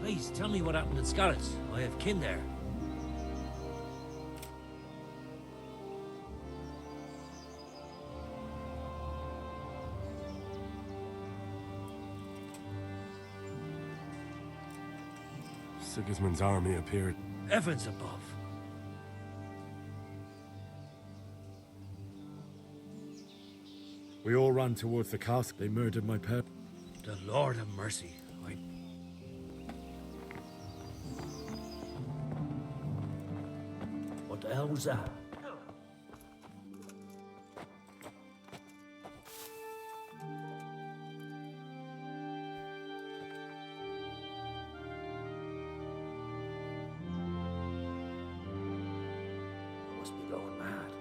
Please, tell me what happened in Scotland. I have kin there. Sigismund's army appeared. Heavens above. We all ran towards the castle. They murdered my pet. The Lord have mercy. What the hell was that? Must be going mad.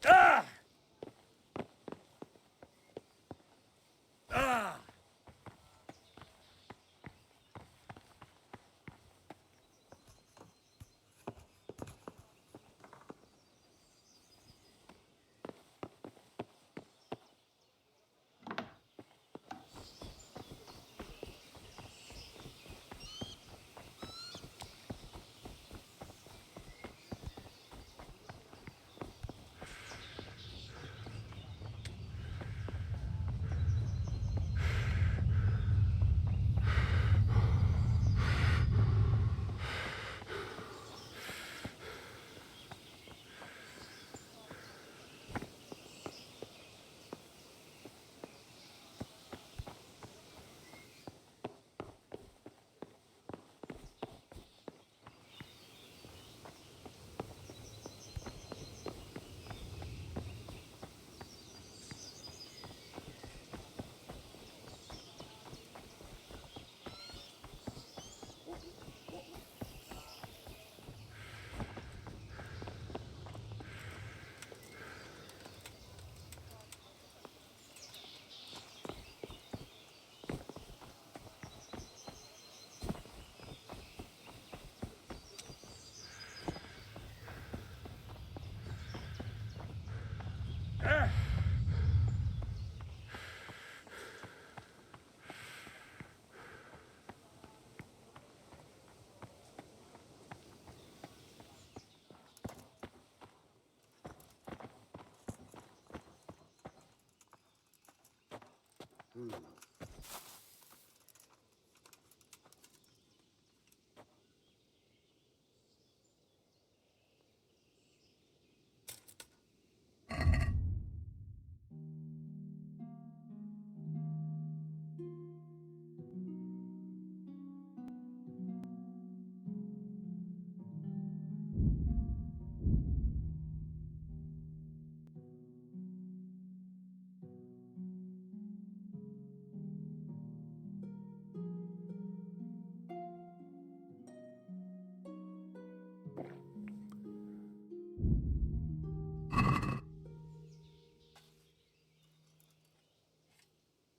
Ah! Ah!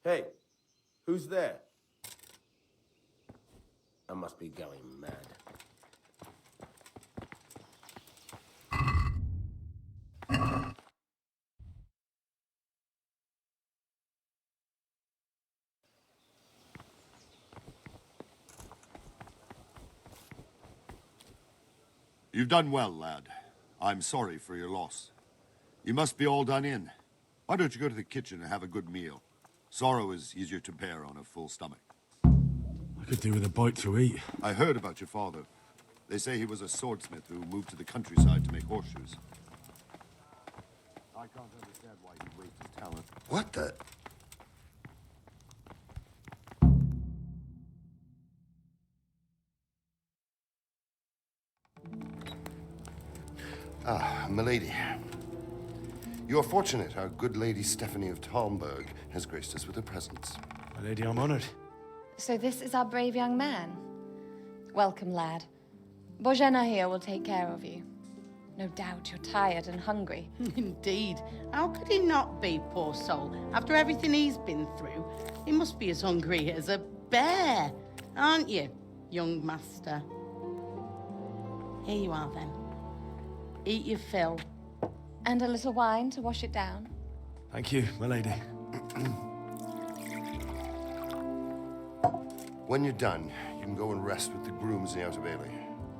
Hey, who's there? I must be going mad. You've done well, lad. I'm sorry for your loss. You must be all done in. Why don't you go to the kitchen and have a good meal? Sorrow is easier to bear on a full stomach. I could do with a bite to eat. I heard about your father. They say he was a swordsmith who moved to the countryside to make horseshoes. I can't understand why he wasted his talent. What the? Ah, milady. You are fortunate our good lady Stephanie of Talmberg has graced us with her presence. My lady, I'm honored. So this is our brave young man. Welcome, lad. Bojana here will take care of you. No doubt you're tired and hungry. Indeed. How could he not be, poor soul? After everything he's been through, he must be as hungry as a bear, aren't you, young master? Here you are, then. Eat your fill. And a little wine to wash it down. Thank you, my lady. When you're done, you can go and rest with the grooms in the Outer Bailey.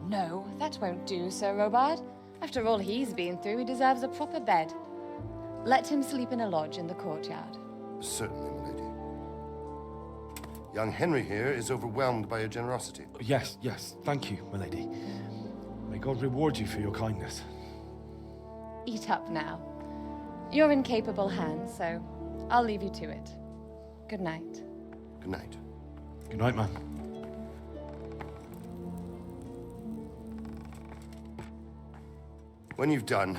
No, that won't do, Sir Robard. After all he's been through, he deserves a proper bed. Let him sleep in a lodge in the courtyard. Certainly, milady. Young Henry here is overwhelmed by your generosity. Yes, yes, thank you, my lady. May God reward you for your kindness. Eat up now. You're in capable hands, so I'll leave you to it. Good night. Good night. Good night, man. When you've done,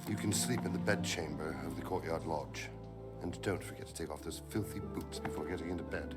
you can sleep in the bedchamber of the courtyard lodge. And don't forget to take off those filthy boots before getting into bed.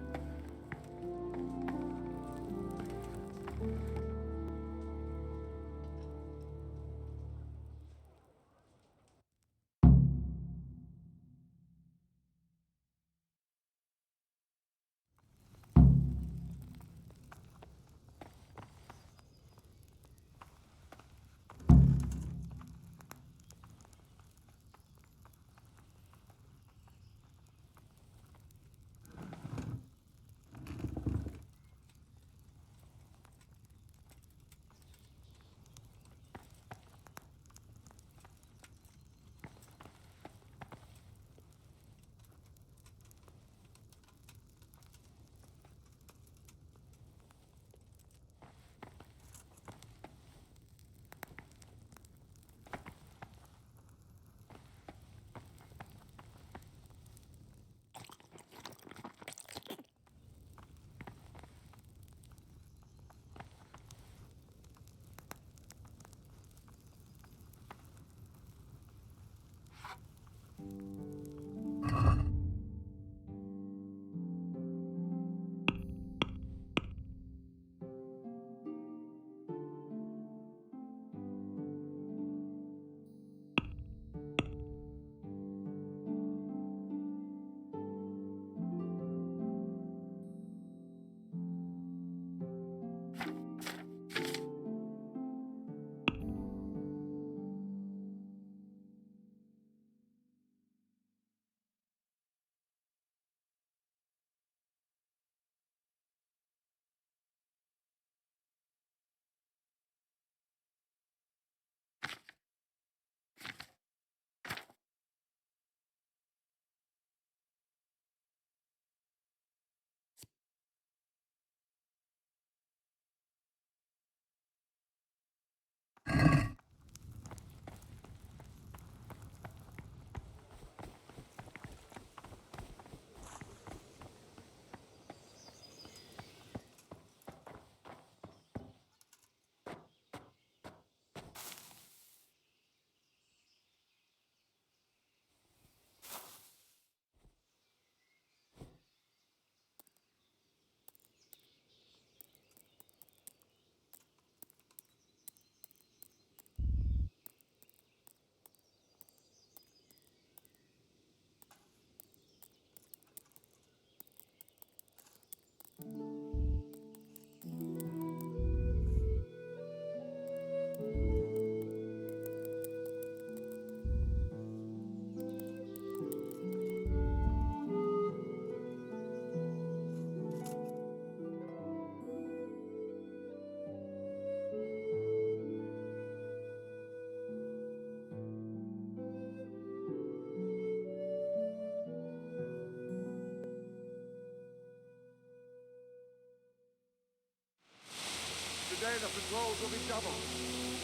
rolls will be doubled.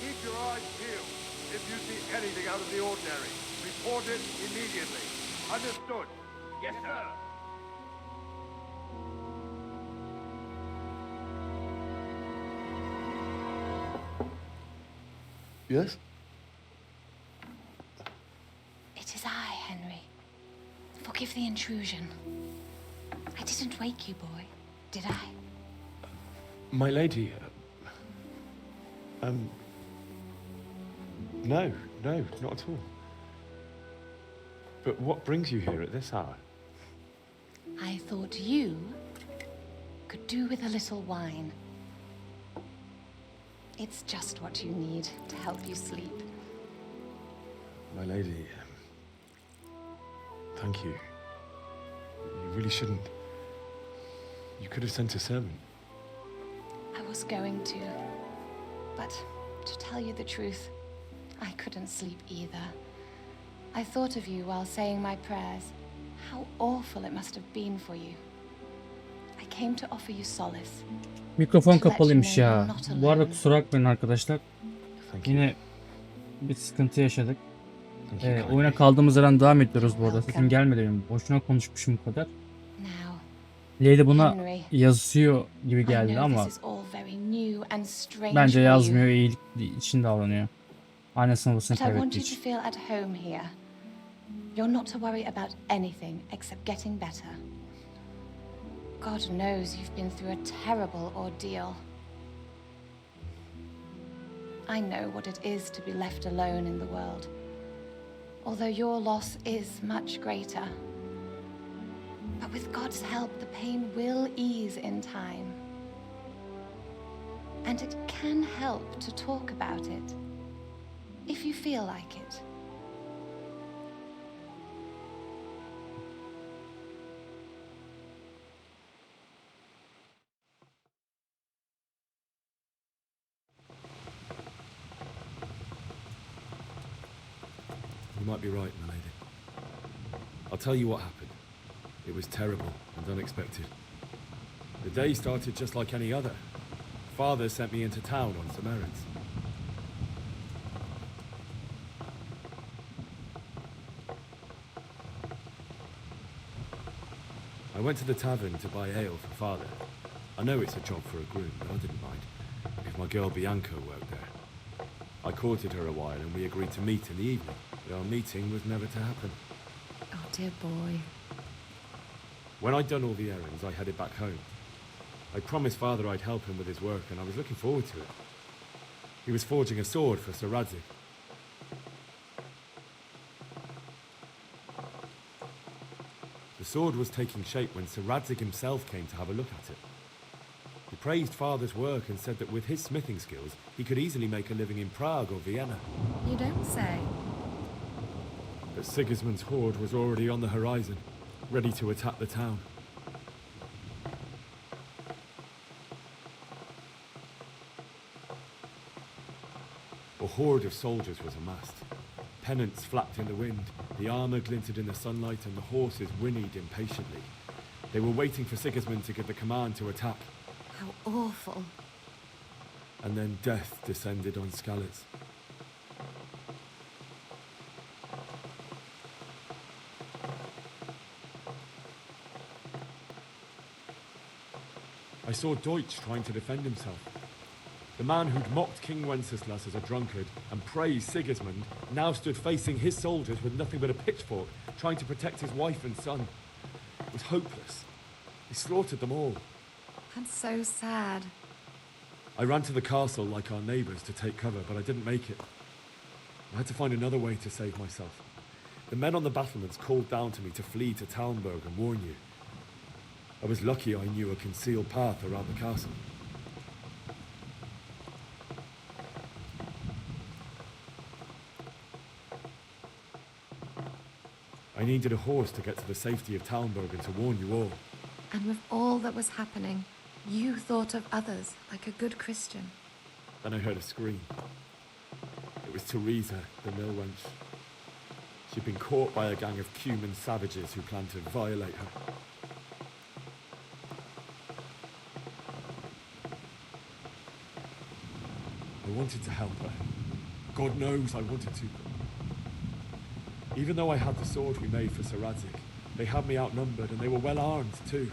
Keep your eyes peeled. If you see anything out of the ordinary, report it immediately. Understood? Yes, sir. Yes? It is I, Henry. Forgive the intrusion. I didn't wake you, boy, did I? My lady, no, not at all. But what brings you here at this hour? I thought you could do with a little wine. It's just what you need to help you sleep. My lady, thank you. You really shouldn't. You could have sent a servant. I was going to, but to tell you the truth, I couldn't sleep either. I thought of you while saying my prayers. How awful it must have been for you. I came to offer you solace. Mikrofon kapalıymış ya. Bu arada kusura bakmayın arkadaşlar. Yine bir sıkıntı yaşadık. Oyuna kaldığımız yerden devam ediyoruz bu arada. Sesim gelmedi benim. Boşuna konuşmuşum bu kadar. Lady buna yazıyor gibi geldi ama bence yazmıyor, iyilik için davranıyor. Annesinin babasını kaybettiği için. You're not to worry about anything except getting better. God knows you've been through a terrible ordeal. I know what it is to be left alone in the world, although your loss is much greater. But with God's help, the pain will ease in time. And it can help to talk about it, if you feel like it. You might be right, my lady. I'll tell you what happened. It was terrible and unexpected. The day started just like any other. Father sent me into town on some errands. I went to the tavern to buy ale for Father. I know it's a job for a groom, but I didn't mind, because my girl Bianca worked there. I courted her a while and we agreed to meet in the evening, but our meeting was never to happen. Oh, dear boy. When I'd done all the errands, I headed back home. I promised Father I'd help him with his work, and I was looking forward to it. He was forging a sword for Sir Radzig. The sword was taking shape when Sir Radzig himself came to have a look at it. He praised Father's work and said that with his smithing skills, he could easily make a living in Prague or Vienna. You don't say. But Sigismund's horde was already on the horizon, ready to attack the town. A horde of soldiers was amassed. Pennants flapped in the wind, the armour glinted in the sunlight, and the horses whinnied impatiently. They were waiting for Sigismund to give the command to attack. How awful. And then death descended on Skalitz. I saw Deutsch trying to defend himself. The man who'd mocked King Wenceslas as a drunkard and praised Sigismund now stood facing his soldiers with nothing but a pitchfork, trying to protect his wife and son. It was hopeless. He slaughtered them all. That's so sad. I ran to the castle like our neighbours to take cover, but I didn't make it. I had to find another way to save myself. The men on the battlements called down to me to flee to Talmberg and warn you. I was lucky I knew a concealed path around the castle. I needed a horse to get to the safety of Talmberg and to warn you all. And with all that was happening, you thought of others like a good Christian. Then I heard a scream. It was Teresa, the mill wench. She'd been caught by a gang of Cuman savages who planned to violate her. wanted to help her. God knows I wanted to. Even though I had the sword we made for Sir Radzig, they had me outnumbered and they were well armed too.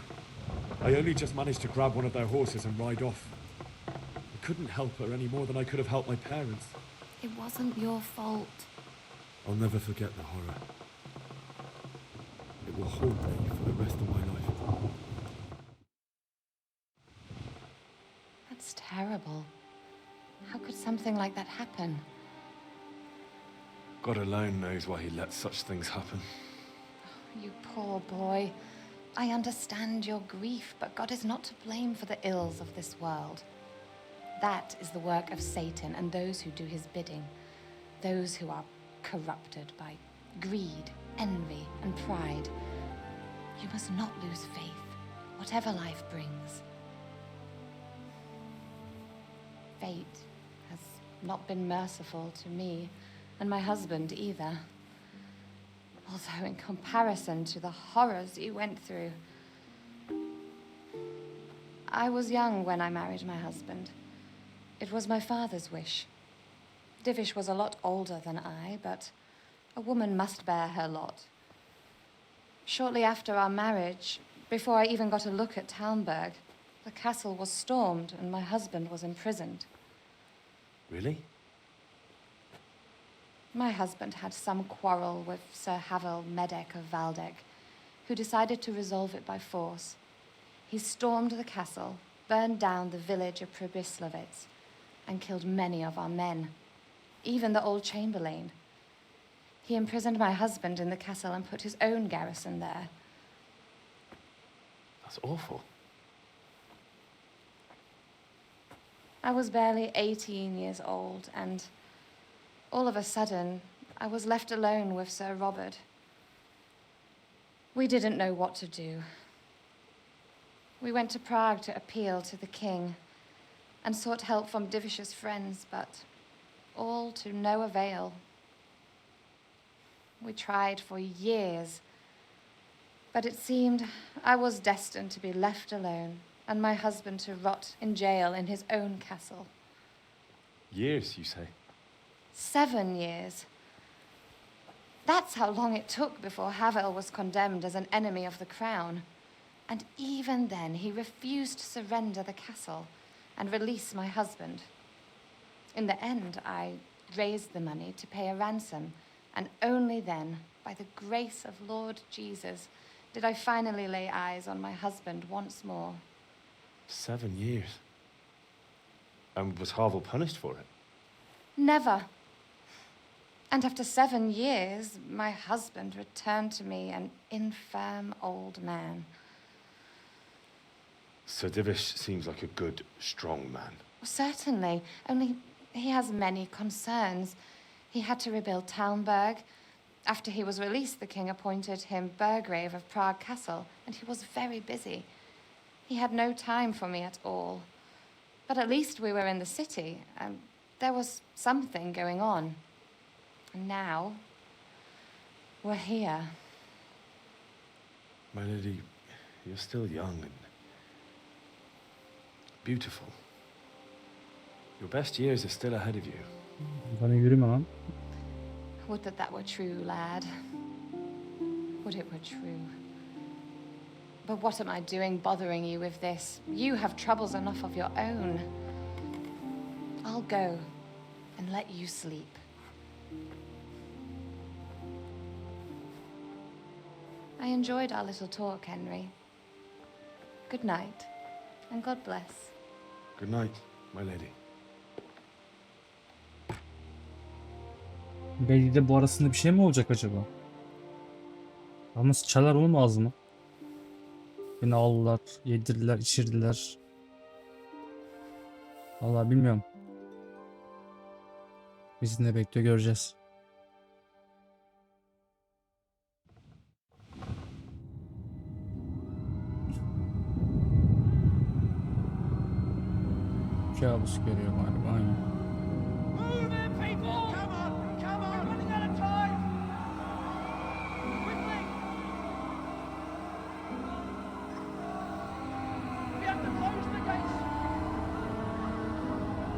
I only just managed to grab one of their horses and ride off. I couldn't help her any more than I could have helped my parents. It wasn't your fault. I'll never forget the horror. It will haunt me for the rest of my life. That's terrible. How could something like that happen? God alone knows why he lets such things happen. You poor boy. I understand your grief, but God is not to blame for the ills of this world. That is the work of Satan and those who do his bidding. Those who are corrupted by greed, envy, and pride. You must not lose faith, whatever life brings. Fate has not been merciful to me, and my husband either. Although in comparison to the horrors you went through. I was young when I married my husband. It was my father's wish. Divish was a lot older than I, but a woman must bear her lot. Shortly after our marriage, before I even got a look at Talmberg, the castle was stormed and my husband was imprisoned. Really? My husband had some quarrel with Sir Havel Medek of Valdek, who decided to resolve it by force. He stormed the castle, burned down the village of Pribyslavitz, and killed many of our men, even the old chamberlain. He imprisoned my husband in the castle and put his own garrison there. That's awful. I was barely 18 years old, and all of a sudden, I was left alone with Sir Robert. We didn't know what to do. We went to Prague to appeal to the king and sought help from Divish's friends, but all to no avail. We tried for years, but it seemed I was destined to be left alone and my husband to rot in jail in his own castle. Years, you say? 7 years. That's how long it took before Havel was condemned as an enemy of the crown. And even then, he refused to surrender the castle and release my husband. In the end, I raised the money to pay a ransom, and only then, by the grace of Lord Jesus, did I finally lay eyes on my husband once more. 7 years? And was Havel punished for it? Never. And after 7 years, my husband returned to me an infirm old man. Sir Divish seems like a good, strong man. Certainly, only he has many concerns. He had to rebuild Talmberg. After he was released, the king appointed him Burgrave of Prague Castle, and he was very busy. He had no time for me at all. But at least we were in the city, and there was something going on. And now, we're here. My lady, you're still young and beautiful. Your best years are still ahead of you. Bana yürüme lan. Would that were true, lad. Would it were true. But what am I doing bothering you with this? You have troubles enough of your own. I'll go and let you sleep. I enjoyed our little talk, Henry. Good night, and God bless. Good night, my lady. Belki bu arasında bir şey mi olacak acaba? Ama çalar oğlum ağzıma. Beni aldılar, yedirdiler, içirdiler. Vallahi bilmiyorum. Bizi ne bekliyor göreceğiz. Kabus görüyor galiba, aynen. We have to close the gates.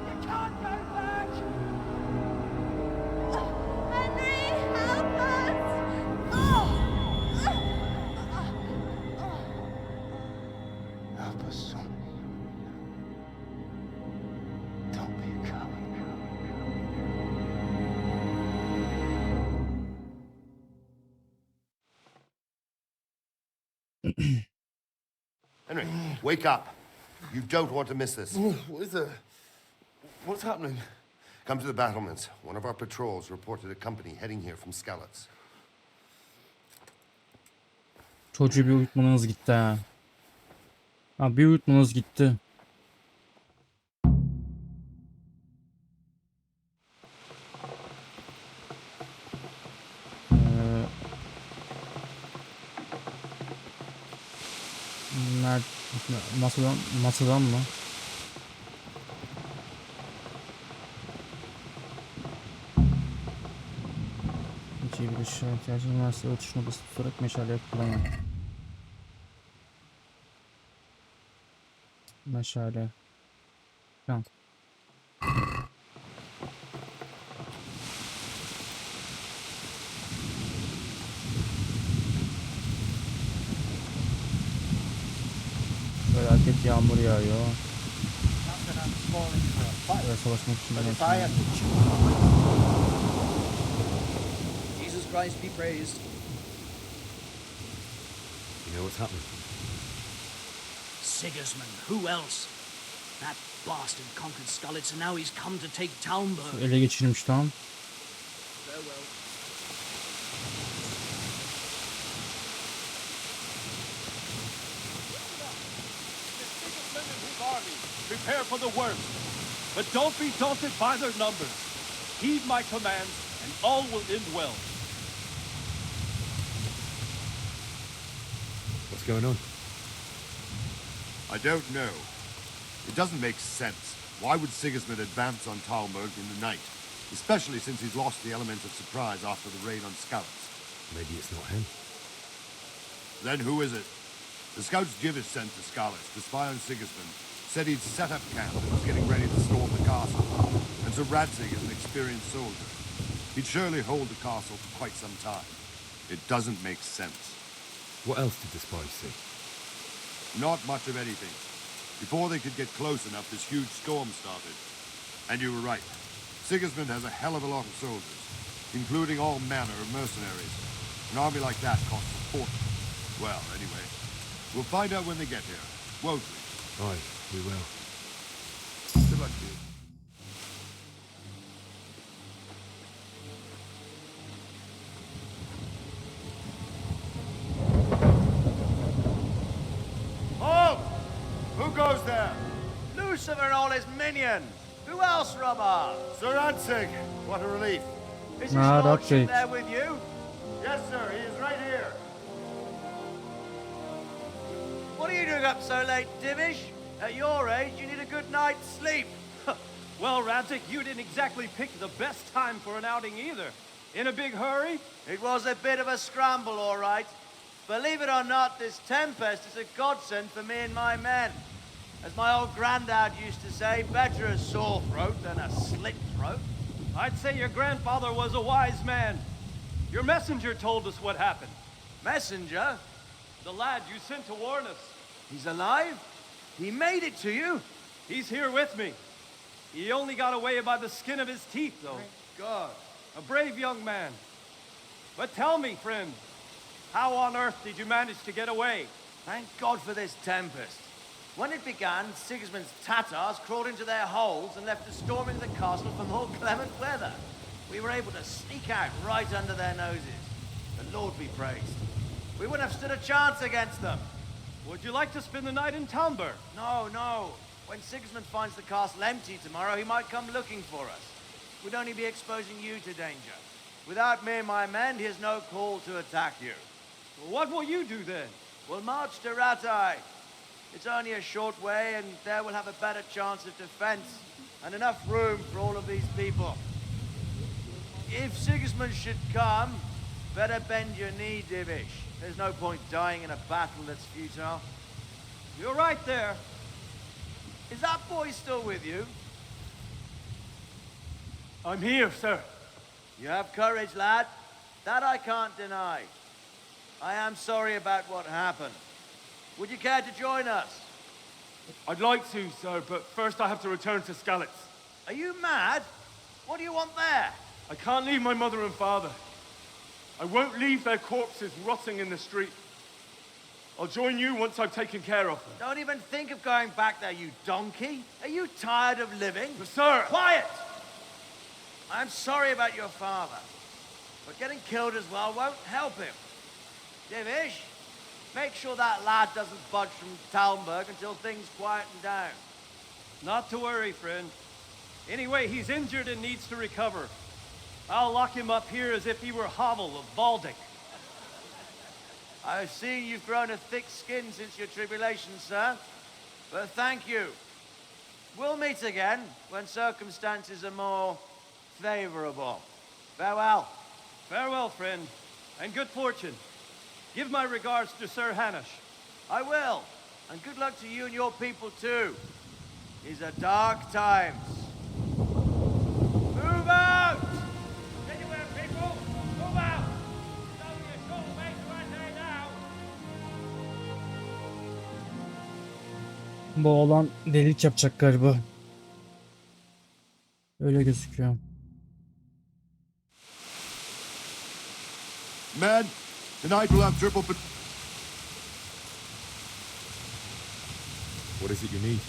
You can't go back. Henry, wake up. You don't want to miss this. What is it? What's happening? Come to the battlements. One of our patrols reported a company heading here from Skalitz. Çocuğu bir uyutmanız gitti ha. Ha, bir uyutmanız gitti. Masadan mı? İkiye bir ışığa ihtiyacın varsa o tuşuna basıp tutarak meşaleyi kullanın. Meşale. Tamam. Felaket yağmur yağıyor. Böyle savaşmak için ben Jesus Christ be praised. You know what's happening? Sigismund, who else? That bastard conquered Skalitz and now he's come to take Talmberg. ele geçirmiş tamam. Farewell. Prepare for the worst, but don't be daunted by their numbers. Heed my commands, and all will end well. What's going on? I don't know. It doesn't make sense. Why would Sigismund advance on Talmberg in the night? Especially since he's lost the element of surprise after the raid on Skalitz. Maybe it's not him. Then who is it? The scouts Givis sent to Skalitz to spy on Sigismund said he'd set up camp and was getting ready to storm the castle. And so Radzig is an experienced soldier. He'd surely hold the castle for quite some time. It doesn't make sense. What else did the spies see? Not much of anything. Before they could get close enough, this huge storm started. And you were right. Sigismund has a hell of a lot of soldiers, including all manner of mercenaries. An army like that costs a fortune. Well, anyway, we'll find out when they get here, won't we? Aye, we will. Good luck to you. Halt! Who goes there? Lucifer and all his minions. Who else, Robber? Sir Radzig. What a relief. Is his Nah, lordship Radzig. there with you? Yes, sir. He is right here. What are you doing up so late, Dimish? At your age, you need a good night's sleep. Well, Radzig, you didn't exactly pick the best time for an outing either. In a big hurry? It was a bit of a scramble, all right. Believe it or not, this tempest is a godsend for me and my men. As my old granddad used to say, better a sore throat than a slit throat. I'd say your grandfather was a wise man. Your messenger told us what happened. Messenger? The lad you sent to warn us. He's alive? He made it to you? He's here with me. He only got away by the skin of his teeth, though. Thank God. A brave young man. But tell me, friend, how on earth did you manage to get away? Thank God for this tempest. When it began, Sigismund's Tatars crawled into their holes and left us storming the castle for more clement weather. We were able to sneak out right under their noses. The Lord be praised. We wouldn't have stood a chance against them. Would you like to spend the night in Talmberg? No, no. When Sigismund finds the castle empty tomorrow, he might come looking for us. We'd only be exposing you to danger. Without me and my men, he has no call to attack you. What will you do then? We'll march to Ratai. It's only a short way, and there we'll have a better chance of defense and enough room for all of these people. If Sigismund should come, better bend your knee, Divish. There's no point dying in a battle that's futile. You're right there. Is that boy still with you? I'm here, sir. You have courage, lad. That I can't deny. I am sorry about what happened. Would you care to join us? I'd like to, sir, but first I have to return to Skalitz. Are you mad? What do you want there? I can't leave my mother and father. I won't leave their corpses rotting in the street. I'll join you once I've taken care of them. Don't even think of going back there, you donkey. Are you tired of living? But sir... Quiet! I'm sorry about your father, but getting killed as well won't help him. Divish, make sure that lad doesn't budge from Talmberg until things quieten down. Not to worry, friend. Anyway, he's injured and needs to recover. I'll lock him up here as if he were Hovel of Baldic. I've seen you've grown a thick skin since your tribulation, sir. But thank you. We'll meet again when circumstances are more favorable. Farewell. Farewell, friend, and good fortune. Give my regards to Sir Hanush. I will. And good luck to you and your people, too. These are dark times. Move out! Anywhere, people! Move out! It's only a short way to Atay now. Bu oğlan delilik yapacak galiba. Öyle gözüküyor. Men, tonight we'll have triple... What is it you need?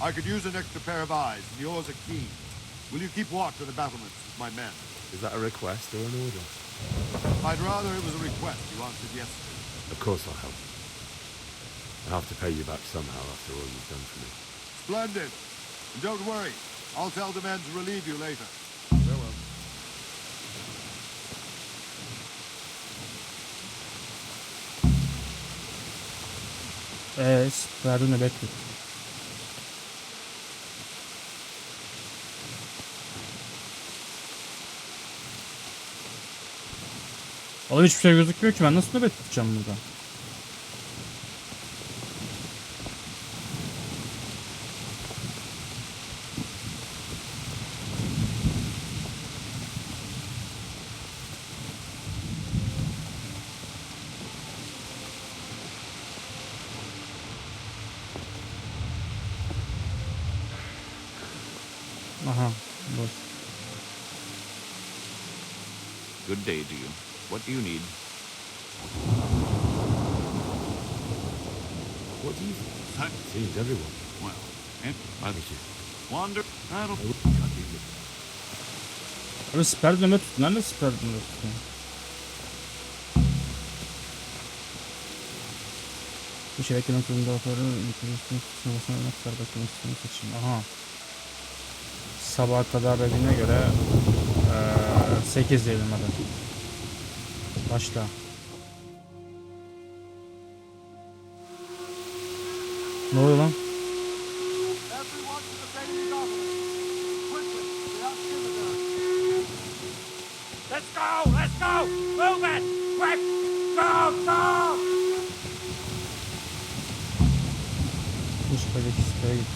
I could use an extra pair of eyes, and yours are keen. Will you keep watch on the battlements with my men? Is that a request or an order? I'd rather it was a request you answered yesterday. Of course I'll help. I have to pay you back somehow after all you've done for me. Splendid. And don't worry, I'll tell the men to relieve you later. Farewell. Siper'de nöbet tut. Oğlum hiçbir şey gözükmüyor ki, ben nasıl nöbet tutacağım burada? Aha, boş. Good day to you. What do you need? What do you think? Seems everyone. Well, Thank you. wander. That'll... Abi siper nöbet tut. Nerede siper nöbet tut? Bu şey ekran sonunda seçin. Aha. Sabaha kadar dediğine göre 8 diyelim hadi. Başla. Ne oluyor lan? Let's go! Let's go! Move it! Quick! Go! Go! Bu sipere git.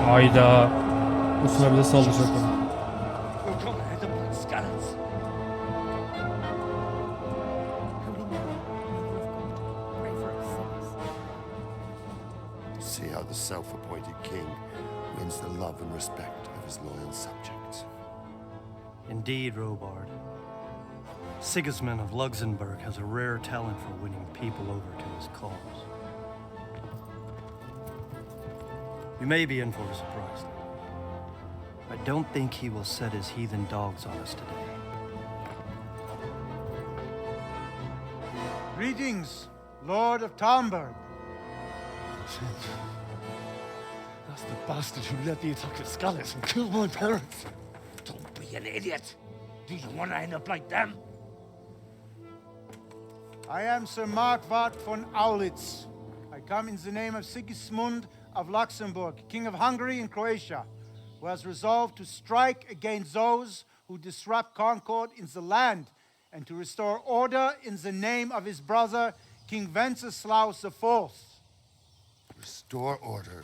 Hayda. Bu sıra bize saldıracak. We're gonna hit them like skeletons. See how the self-appointed king wins the love and respect of his loyal subjects. Indeed, Robard. Sigismund of Luxembourg has a rare talent for winning people over to his cause. You may be in for a surprise. I don't think he will set his heathen dogs on us today. Greetings, Lord of Talmberg. That's the bastard who led the attack at Scarlet and killed my parents. Don't be an idiot. Do you want to end up like them? I am Sir Markwart von Aulitz. I come in the name of Sigismund of Luxembourg, King of Hungary and Croatia, who has resolved to strike against those who disrupt concord in the land and to restore order in the name of his brother, King Wenceslaus IV. Restore order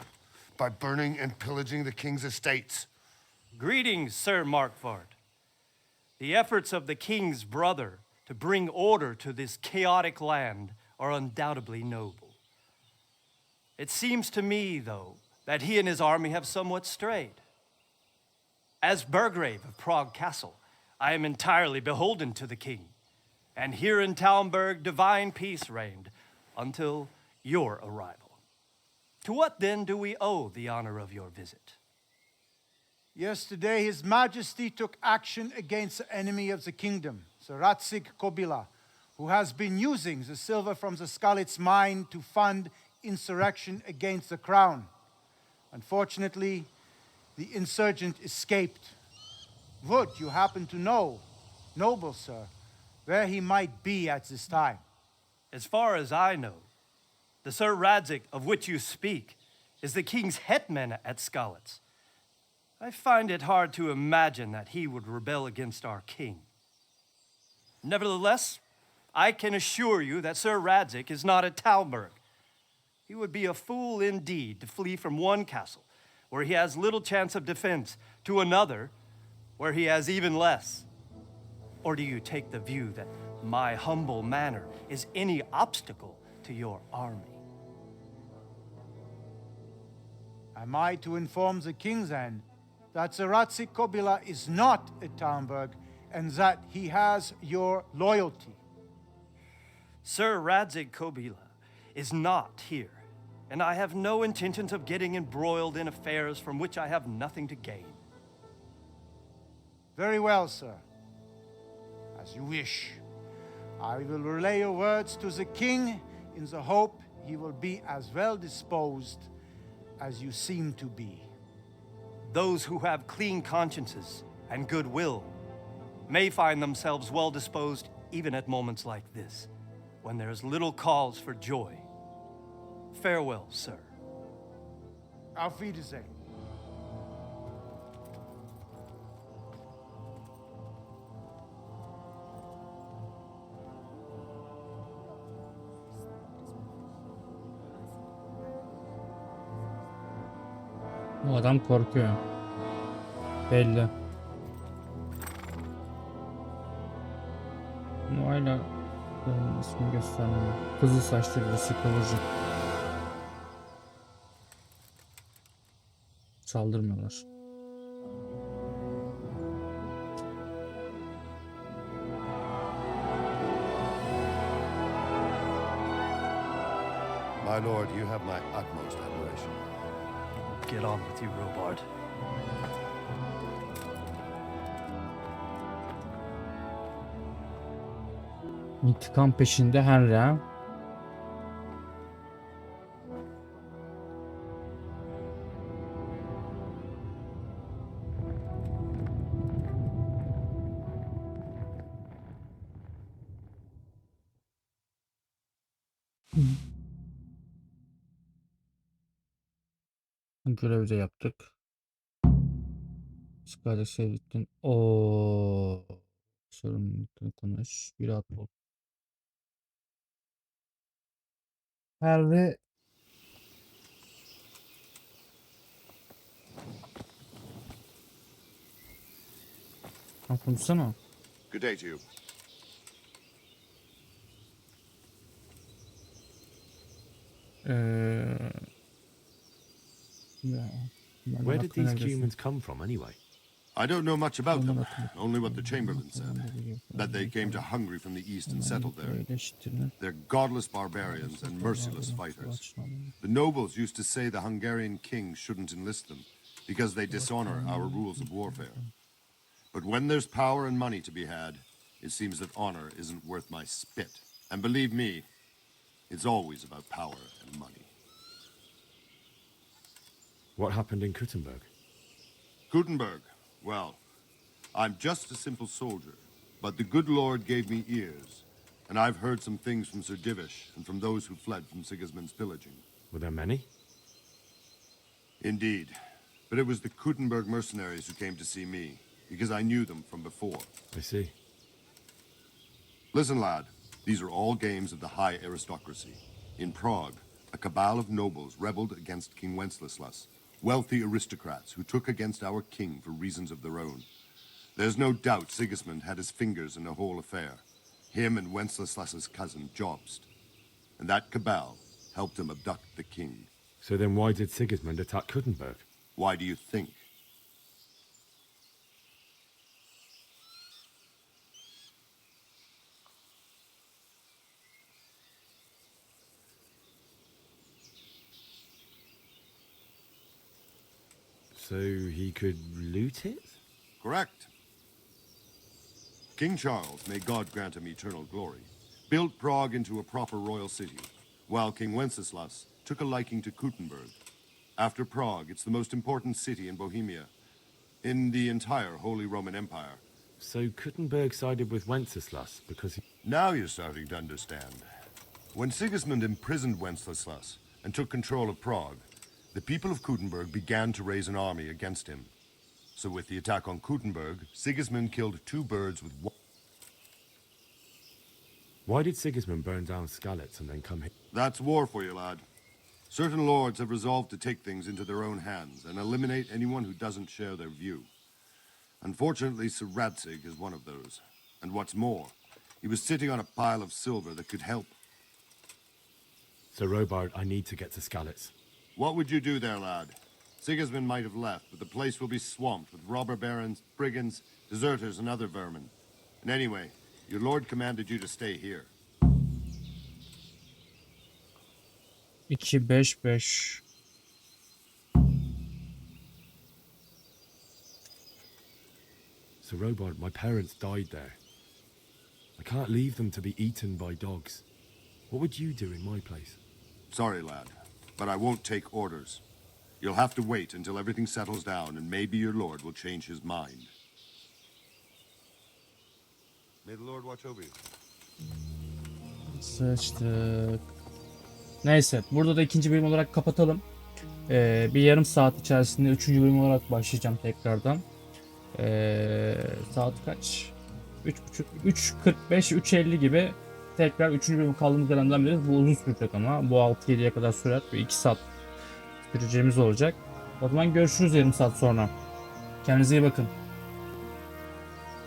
by burning and pillaging the king's estates. Greetings, Sir Markwart. The efforts of the king's brother, to bring order to this chaotic land are undoubtedly noble. It seems to me, though, that he and his army have somewhat strayed. As Burgrave of Prague Castle, I am entirely beholden to the king, and here in Talmberg divine peace reigned until your arrival. To what then do we owe the honor of your visit? Yesterday, His Majesty took action against the enemy of the kingdom, the Ratsig Kobila, who has been using the silver from the Skalitz mine to fund insurrection against the crown. Unfortunately, the insurgent escaped. Would you happen to know, noble sir, where he might be at this time? As far as I know, the Sir Radzik of which you speak is the king's hetman at Skalitz. I find it hard to imagine that he would rebel against our king. Nevertheless, I can assure you that Sir Radzik is not at Talmberg. He would be a fool indeed to flee from one castle where he has little chance of defense to another where he has even less. Or do you take the view that my humble manner is any obstacle to your army? Am I to inform the king then that the Ratsig Kobila is not at Talmberg and that he has your loyalty? Sir Radzik Kobila is not here, and I have no intentions of getting embroiled in affairs from which I have nothing to gain. Very well, sir. As you wish. I will relay your words to the king in the hope he will be as well disposed as you seem to be. Those who have clean consciences and goodwill may find themselves well disposed even at moments like this, when there is little cause for joy. Farewell, sir. Auf Wiedersehen. Bu adam korkuyor. Belli. Ama hala ismini göstermiyor. Kızıl saçlı birisi, kıvırcık. Saldırmıyorlar. My lord, you have my utmost admiration. Get on with you, Robard. İntikam peşinde Henry, ha? Görevi de yaptık. Sıkıntı sevdikten. Ooo. Sorumlulukla konuş. Bir at ol. Harry. Ha, konuşsana. Good day to you. Where did these humans come from, anyway? I don't know much about them, only what the Chamberlain said, that they came to Hungary from the east and settled there. They're godless barbarians and merciless fighters. The nobles used to say the Hungarian king shouldn't enlist them, because they dishonor our rules of warfare. But when there's power and money to be had, it seems that honor isn't worth my spit. And believe me, it's always about power and money. What happened in Kuttenberg? Gutenberg. Well, I'm just a simple soldier, but the good Lord gave me ears, and I've heard some things from Sir Divish and from those who fled from Sigismund's pillaging. Were there many? Indeed, but it was the Kuttenberg mercenaries who came to see me, because I knew them from before. I see. Listen, lad, these are all games of the high aristocracy. In Prague, a cabal of nobles rebelled against King Wenceslas, wealthy aristocrats who took against our king for reasons of their own. There's no doubt Sigismund had his fingers in the whole affair. him and Wenceslas's cousin Jobst. And that cabal helped him abduct the king. So then why did Sigismund attack Kuttenberg? Why do you think? So he could loot it? Correct. King Charles, may God grant him eternal glory, built Prague into a proper royal city, while King Wenceslas took a liking to Kuttenberg. After Prague, it's the most important city in Bohemia, in the entire Holy Roman Empire. So Kuttenberg sided with Wenceslas because he... Now you're starting to understand. When Sigismund imprisoned Wenceslas and took control of Prague, the people of Kuttenberg began to raise an army against him. So with the attack on Kuttenberg, Sigismund killed 2 birds with one... Why did Sigismund burn down Skalitz and then come here? That's war for you, lad. Certain lords have resolved to take things into their own hands and eliminate anyone who doesn't share their view. Unfortunately, Sir Radzig is one of those. And what's more, he was sitting on a pile of silver that could help. Sir Robard, I need to get to Skalitz. What would you do there, lad? Sigismund might have left, but the place will be swamped with robber barons, brigands, deserters, and other vermin. And anyway, your lord commanded you to stay here. 2-5-5. Sir Robard, my parents died there. I can't leave them to be eaten by dogs. What would you do in my place? Sorry, lad, but I won't take orders. You'll have to wait until everything settles down, and maybe your lord will change his mind. May the Lord watch over you. Sıçtık. Neyse, burada da ikinci bölüm olarak kapatalım. Bir yarım saat içerisinde 3. bölüm olarak başlayacağım tekrardan. Saat kaç? 3.30, 3.45, 3.50 gibi tekrar 3. bölüm kaldığımız yerden devam ederiz. Bu uzun sürecek ama. Bu 6-7'ye kadar sürer. 2 saat süreceğimiz olacak. O zaman görüşürüz yarım saat sonra. Kendinize iyi bakın.